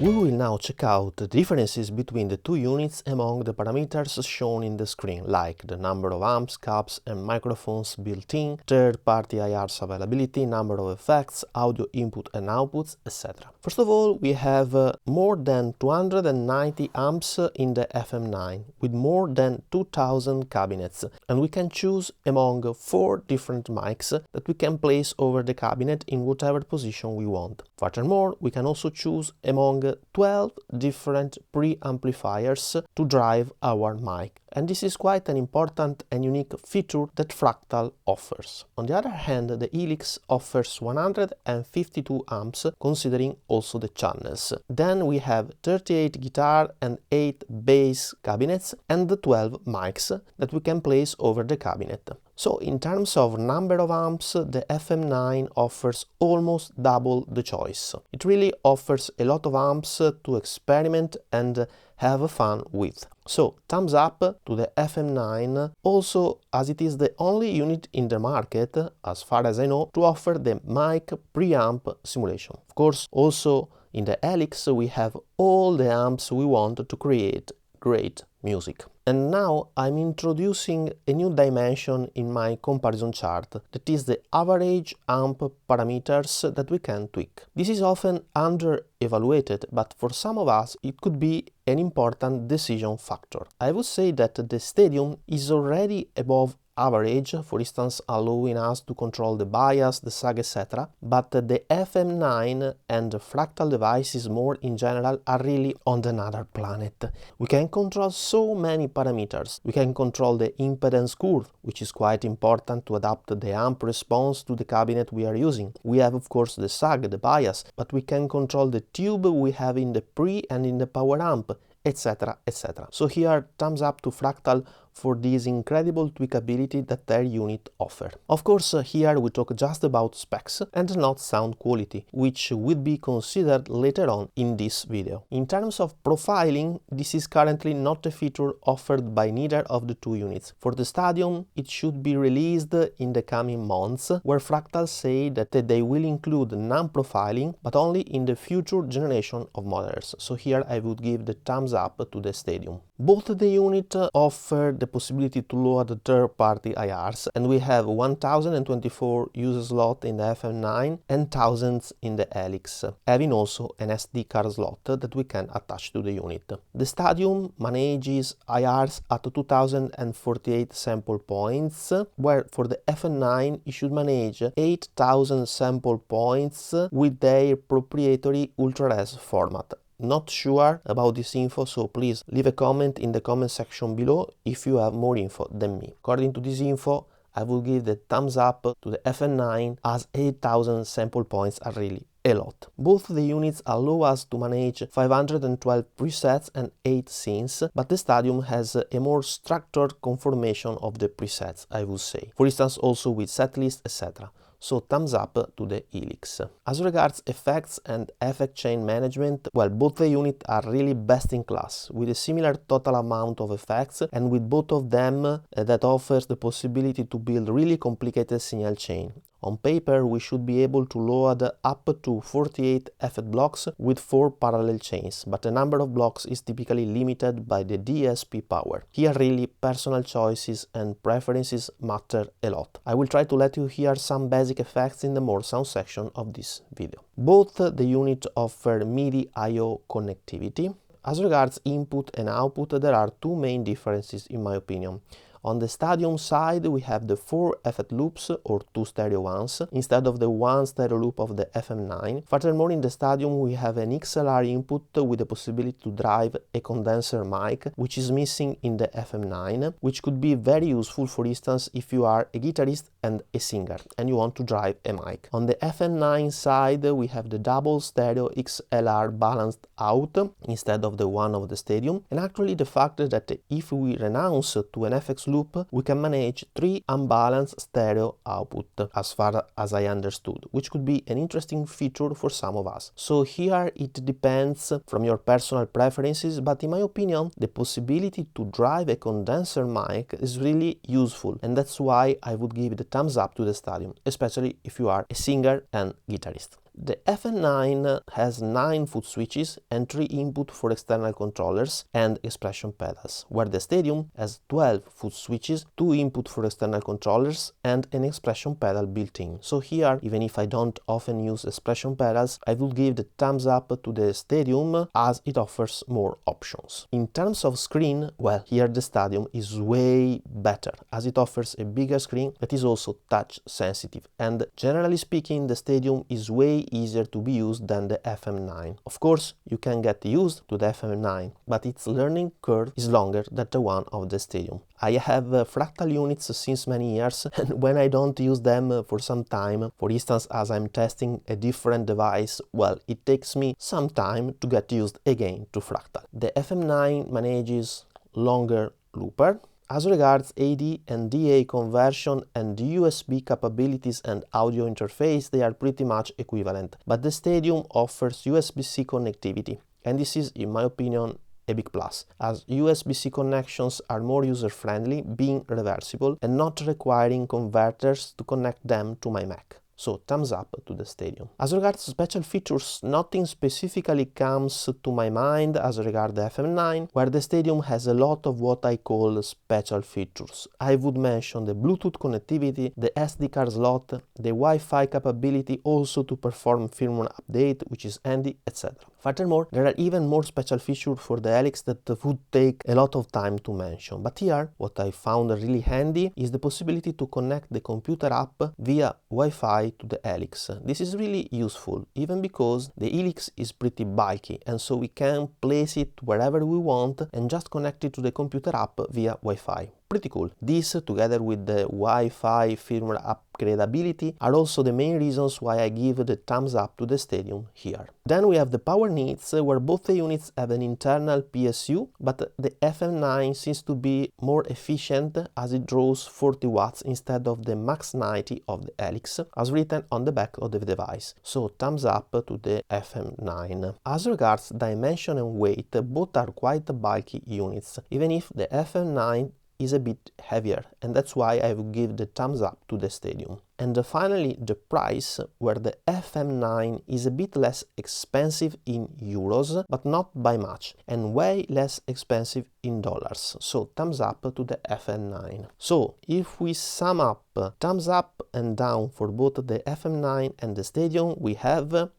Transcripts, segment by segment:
We will now check out the differences between the two units among the parameters shown in the screen, like the number of amps, cabs and microphones built in, third-party IRs availability, number of effects, audio input and outputs, etc. First of all, we have more than 290 amps in the FM9, with more than 2000 cabinets, and we can choose among 4 different mics that we can place over the cabinet in whatever position we want. Furthermore, we can also choose among 12 different preamplifiers to drive our mic, and this is quite an important and unique feature that Fractal offers. On the other hand, the Helix offers 152 amps, considering also the channels. Then we have 38 guitar and 8 bass cabinets and the 12 mics that we can place over the cabinet. So in terms of number of amps, the FM9 offers almost double the choice. It really offers a lot of amps to experiment and have fun with. So thumbs up to the FM9, also as it is the only unit in the market, as far as I know, to offer the mic preamp simulation. Of course, also in the Helix we have all the amps we want to create great music. And now I'm introducing a new dimension in my comparison chart, that is the average amp parameters that we can tweak. This is often under-evaluated, but for some of us it could be an important decision factor. I would say that the Stadium is already above average, for instance allowing us to control the bias, the sag, etc. But the FM9 and the Fractal devices more in general are really on another planet. We can control so many parameters. We can control the impedance curve, which is quite important to adapt the amp response to the cabinet we are using. We have of course the sag, the bias, but we can control the tube we have in the pre and in the power amp, etc, etc. So here thumbs up to Fractal for this incredible tweakability that their unit offer. Of course, here we talk just about specs and not sound quality, which will be considered later on in this video. In terms of profiling, this is currently not a feature offered by neither of the two units. For the Stadium, it should be released in the coming months, where Fractal say that they will include non-profiling, but only in the future generation of models. So here I would give the thumbs up to the Stadium. Both the units offer the possibility to load third-party IRs, and we have 1024 user slots in the FM9 and thousands in the Helix, having also an SD card slot that we can attach to the unit. The Stadium manages IRs at 2048 sample points, where for the FM9 it should manage 8000 sample points with their proprietary UltraRes format. Not sure about this info, so please leave a comment in the comment section below if you have more info than me. According to this info, I will give the thumbs up to the FM9, as 8000 sample points are really a lot. Both the units allow us to manage 512 presets and 8 scenes, but the Stadium has a more structured conformation of the presets, I would say. For instance, also with setlist, etc. So thumbs up to the Helix. As regards effects and effect chain management, well, both the units are really best in class, with a similar total amount of effects, and with both of them that offers the possibility to build really complicated signal chain. On paper, we should be able to load up to 48 effect blocks with 4 parallel chains, but the number of blocks is typically limited by the DSP power. Here really personal choices and preferences matter a lot. I will try to let you hear some basic effects in the more sound section of this video. Both the units offer MIDI I/O connectivity. As regards input and output, there are 2 main differences in my opinion. On the Stadium side, we have the 4 effect loops, or 2 stereo ones, instead of the 1 stereo loop of the FM9. Furthermore, in the Stadium we have an XLR input with the possibility to drive a condenser mic, which is missing in the FM9, which could be very useful, for instance, if you are a guitarist and a singer and you want to drive a mic. On the FM9 side, we have the double stereo XLR balanced out instead of the one of the Stadium, and actually the fact that if we renounce to an FX loop, we can manage 3 unbalanced stereo output, as far as I understood, which could be an interesting feature for some of us. So here it depends from your personal preferences, but in my opinion the possibility to drive a condenser mic is really useful, and that's why I would give the thumbs up to the Stadium, especially if you are a singer and guitarist. The FM9 has 9 foot switches and 3 input for external controllers and expression pedals, where the Stadium has 12 foot switches, 2 input for external controllers and an expression pedal built in. So here, even if I don't often use expression pedals, I will give the thumbs up to the Stadium as it offers more options. In terms of screen, well, here the Stadium is way better as it offers a bigger screen that is also touch sensitive, and generally speaking the Stadium is way easier to be used than the FM9. Of course, you can get used to the FM9, but its learning curve is longer than the one of the Stadium. I have Fractal units since many years, and when I don't use them for some time, for instance as I'm testing a different device, well, it takes me some time to get used again to Fractal. The FM9 manages longer looper. As regards AD and DA conversion and USB capabilities and audio interface, they are pretty much equivalent, but the Stadium offers USB-C connectivity, and this is, in my opinion, a big plus, as USB-C connections are more user-friendly, being reversible and not requiring converters to connect them to my Mac. So thumbs up to the Stadium. As regards special features, nothing specifically comes to my mind as regards the FM9, where the Stadium has a lot of what I call special features. I would mention the Bluetooth connectivity, the SD card slot, the Wi-Fi capability also to perform firmware update, which is handy, etc. Furthermore, there are even more special features for the Helix that would take a lot of time to mention. But here, what I found really handy is the possibility to connect the computer app via Wi-Fi to the Helix. This is really useful, even because the Helix is pretty bulky, and so we can place it wherever we want and just connect it to the computer app via Wi-Fi. Pretty cool. This, together with the Wi-Fi firmware upgradability, are also the main reasons why I give the thumbs up to the Stadium here. Then we have the power needs, where both the units have an internal PSU, but the FM9 seems to be more efficient as it draws 40 watts instead of the max 90 of the Helix, as written on the back of the device. So thumbs up to the FM9. As regards dimension and weight, both are quite bulky units, even if the FM9 is a bit heavier, and that's why I would give the thumbs up to the Stadium. And finally, the price, where the FM9 is a bit less expensive in euros, but not by much, and way less expensive in dollars. So thumbs up to the FM9. So if we sum up, thumbs up and down for both the FM9 and the Stadium, we have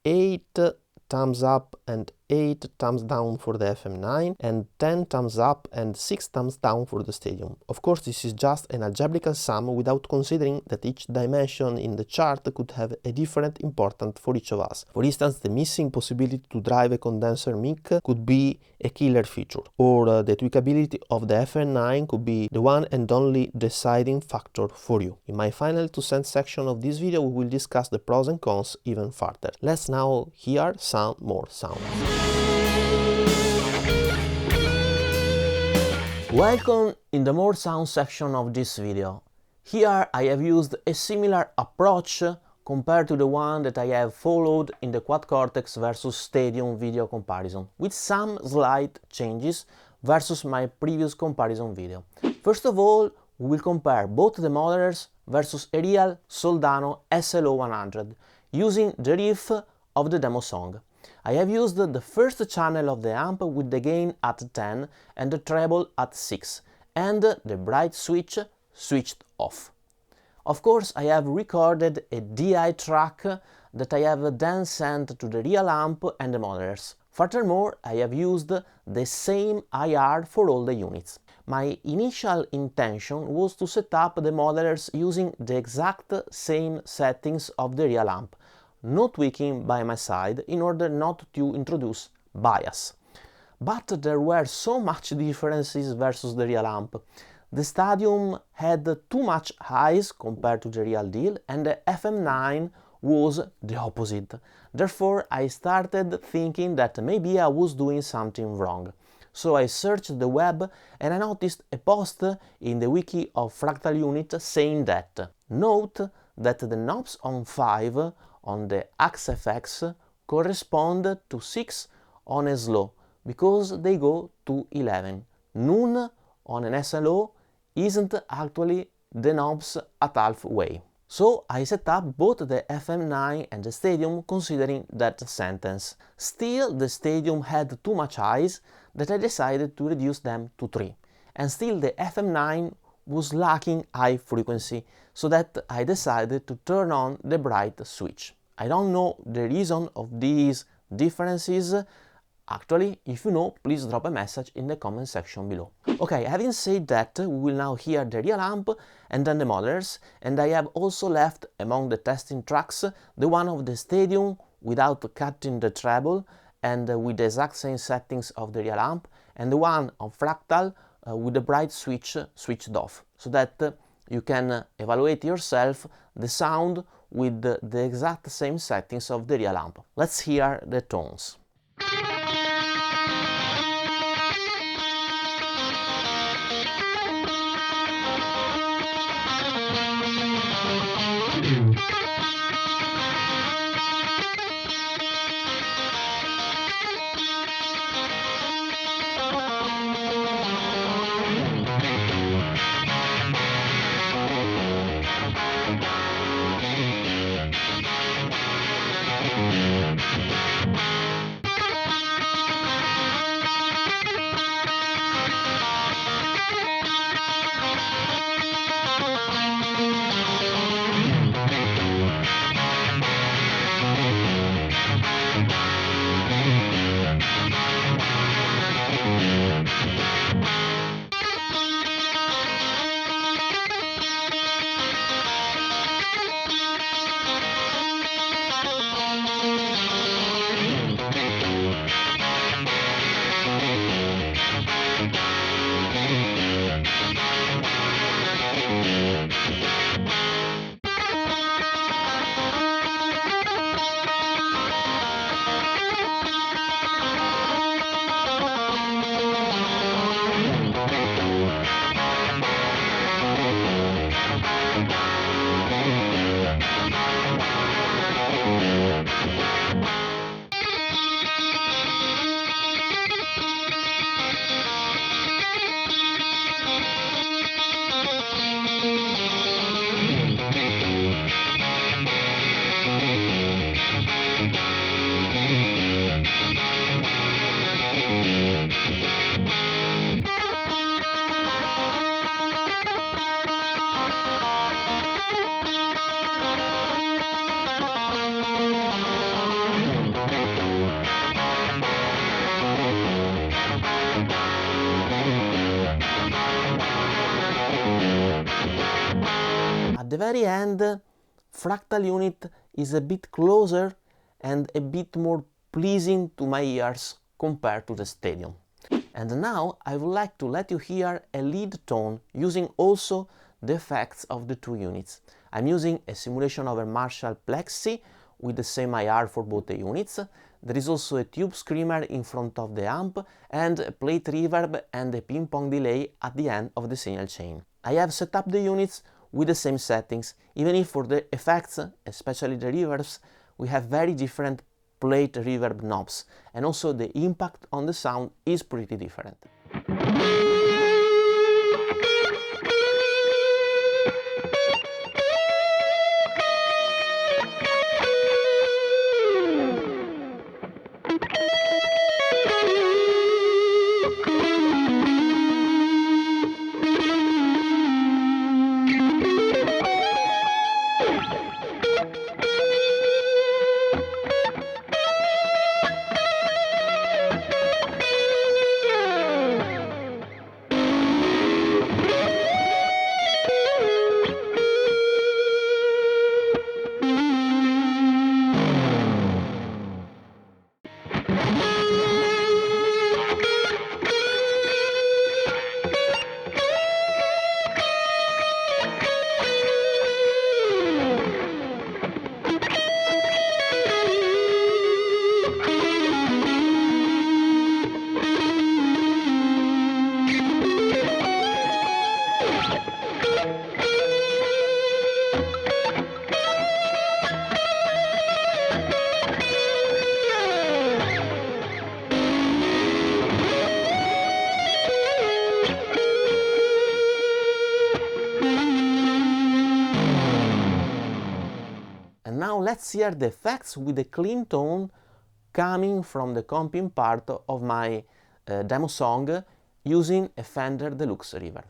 8 thumbs up and 8 thumbs down for the FM9, and 10 thumbs up and 6 thumbs down for the Stadium. Of course, this is just an algebraical sum without considering that each dimension in the chart could have a different importance for each of us. For instance, the missing possibility to drive a condenser mic could be a killer feature, or the tweakability of the FM9 could be the one and only deciding factor for you. In my final 2 cents section of this video, we will discuss the pros and cons even further. Let's now hear some more sounds. Welcome in the more sound section of this video. Here I have used a similar approach compared to the one that I have followed in the Quad Cortex versus Stadium video comparison, with some slight changes versus my previous comparison video. First of all, we will compare both the modelers versus a real Soldano SLO100 using the riff of the demo song. I have used the first channel of the amp with the gain at 10 and the treble at 6, and the bright switch switched off. Of course, I have recorded a DI track that I have then sent to the real amp and the modelers. Furthermore, I have used the same IR for all the units. My initial intention was to set up the modelers using the exact same settings of the real amp, no tweaking by my side in order not to introduce bias. But there were so much differences versus the real amp. The Stadium had too much highs compared to the real deal, and the FM9 was the opposite. Therefore, I started thinking that maybe I was doing something wrong. So I searched the web and I noticed a post in the wiki of Fractal Unit saying that note that the knobs on 5 on the AXFX correspond to 6 on a slow because they go to 11. None on an SLO isn't actually the knobs at halfway. So I set up both the FM9 and the Stadium considering that sentence. Still, the Stadium had too much eyes that I decided to reduce them to 3. And still the FM9 was lacking high frequency, so that I decided to turn on the bright switch. I don't know the reason of these differences. Actually, if you know, please drop a message in the comment section below. Okay, having said that, we will now hear the real amp and then the modelers, and I have also left among the testing tracks the one of the Stadium without cutting the treble and with the exact same settings of the real amp, and the one of Fractal with the bright switch switched off, so that you can evaluate yourself the sound with the exact same settings of the real amp. Let's hear the tones. At the very end, Fractal unit is a bit closer and a bit more pleasing to my ears compared to the Stadium. And now I would like to let you hear a lead tone using also the effects of the two units. I'm using a simulation over Marshall Plexi with the same IR for both the units. There is also a tube screamer in front of the amp and a plate reverb and a ping pong delay at the end of the signal chain. I have set up the units with the same settings, even if for the effects, especially the reverbs, we have very different plate reverb knobs, and also the impact on the sound is pretty different. And now let's hear the effects with a clean tone coming from the comping part of my demo song using a Fender Deluxe Reverb.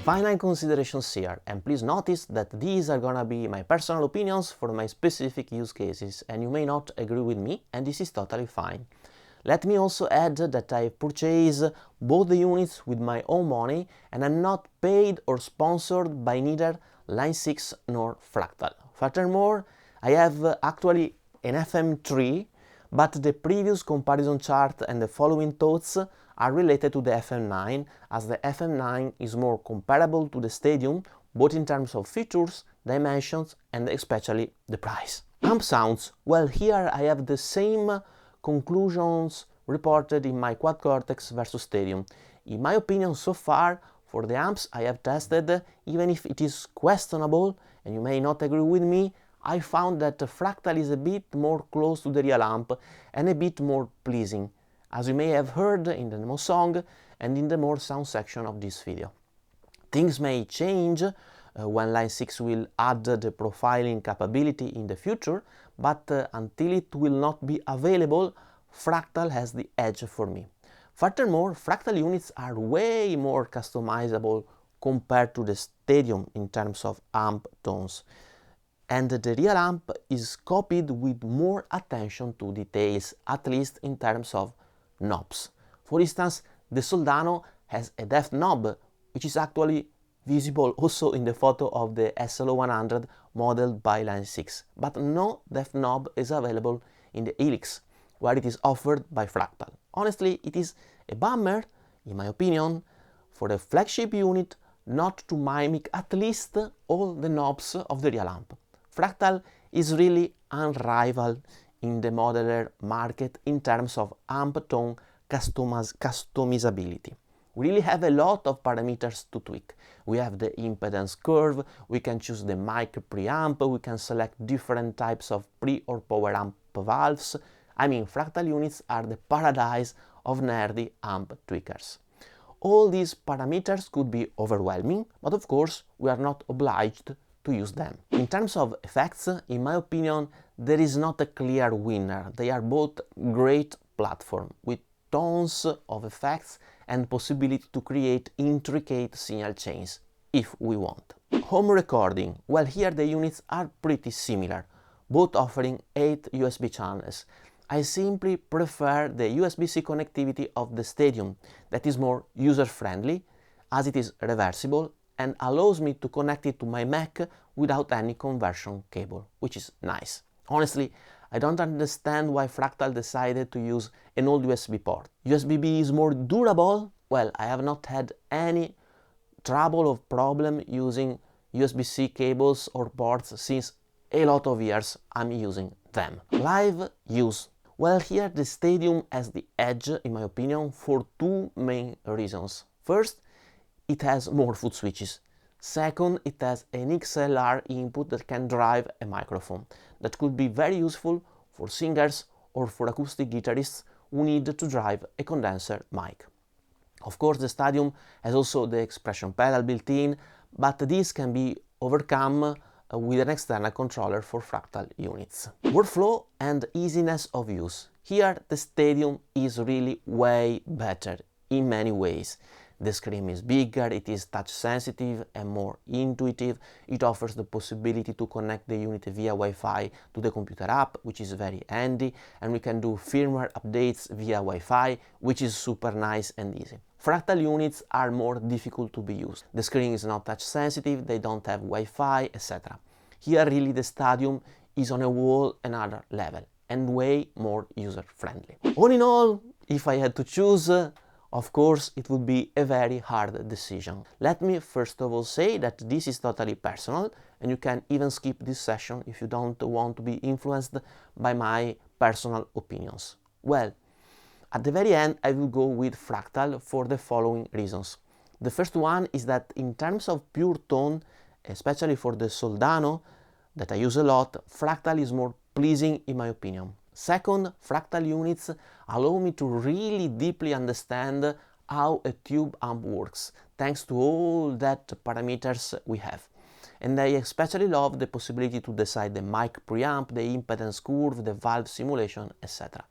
Final considerations here, and please notice that these are gonna be my personal opinions for my specific use cases, and you may not agree with me, and this is totally fine. Let me also add that I purchased both the units with my own money, and I'm not paid or sponsored by neither Line 6 nor Fractal. Furthermore, I have actually an FM3, but the previous comparison chart and the following thoughts are related to the FM9, as the FM9 is more comparable to the Stadium, both in terms of features, dimensions, and especially the price. Amp sounds, well, here I have the same conclusions reported in my Quad Cortex versus Stadium. In my opinion, so far, for the amps I have tested, even if it is questionable, and you may not agree with me, I found that Fractal is a bit more close to the real amp and a bit more pleasing, as you may have heard in the demo song and in the more sound section of this video. Things may change when Line 6 will add the profiling capability in the future, but until it will not be available, Fractal has the edge for me. Furthermore, Fractal units are way more customizable compared to the Stadium in terms of amp tones. And the real amp is copied with more attention to details, at least in terms of knobs. For instance, the Soldano has a depth knob, which is actually visible also in the photo of the SLO100 modeled by Line 6, but no depth knob is available in the Helix, where it is offered by Fractal. Honestly, it is a bummer, in my opinion, for a flagship unit not to mimic at least all the knobs of the real amp. Fractal is really unrivaled in the modeler market in terms of amp tone customizability. We really have a lot of parameters to tweak. We have the impedance curve, we can choose the mic preamp, we can select different types of pre or power amp valves. I mean, Fractal units are the paradise of nerdy amp tweakers. All these parameters could be overwhelming, but of course we are not obliged to use them. In terms of effects, in my opinion, there is not a clear winner. They are both great platforms with tons of effects and possibility to create intricate signal chains if we want. Home recording, well, here the units are pretty similar, both offering 8 USB channels. I simply prefer the USB-C connectivity of the Stadium that is more user-friendly, as it is reversible and allows me to connect it to my Mac without any conversion cable, which is nice. Honestly, I don't understand why Fractal decided to use an old USB port. USB-B is more durable? Well, I have not had any trouble or problem using USB-C cables or ports since a lot of years I'm using them. Live use. Well, here the Stadium has the edge, in my opinion, for two main reasons. First, it has more foot switches. Second, it has an XLR input that can drive a microphone. That could be very useful for singers or for acoustic guitarists who need to drive a condenser mic. Of course, the Stadium has also the expression pedal built in, but this can be overcome with an external controller for Fractal units. Workflow and easiness of use. Here the Stadium is really way better in many ways. The screen is bigger, it is touch sensitive and more intuitive. It offers the possibility to connect the unit via Wi-Fi to the computer app, which is very handy, and we can do firmware updates via Wi-Fi, which is super nice and easy. Fractal units are more difficult to be used. The screen is not touch sensitive, they don't have Wi-Fi, etc. Here really the Stadium is on a whole another level and way more user-friendly. All in all, if I had to choose, of course, it would be a very hard decision. Let me first of all say that this is totally personal, and you can even skip this session if you don't want to be influenced by my personal opinions. Well, at the very end, I will go with Fractal for the following reasons. The first one is that in terms of pure tone, especially for the Soldano, that I use a lot, Fractal is more pleasing in my opinion. Second, Fractal units allow me to really deeply understand how a tube amp works, thanks to all that parameters we have. And I especially love the possibility to decide the mic preamp, the impedance curve, the valve simulation, etc.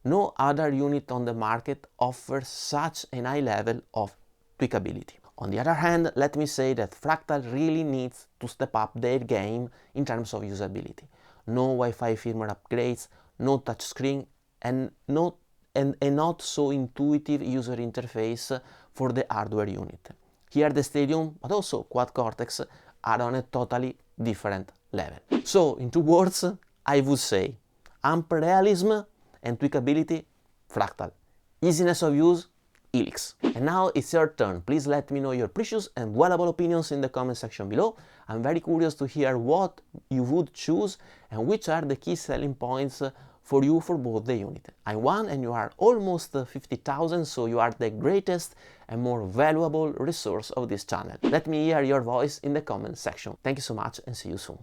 No other unit on the market offers such a high level of tweakability. On the other hand, let me say that Fractal really needs to step up their game in terms of usability. No Wi-Fi firmware upgrades, no touchscreen, and a not so intuitive user interface for the hardware unit. Here the Stadium, but also Quad Cortex, are on a totally different level. So, in 2 words, I would say amp realism and tweakability, Fractal. Easiness of use, Helix. And now it's your turn. Please let me know your precious and valuable opinions in the comment section below. I'm very curious to hear what you would choose and which are the key selling points for you for both the unit. I'm one and you are almost 50,000, so you are the greatest and more valuable resource of this channel. Let me hear your voice in the comment section. Thank you so much and see you soon.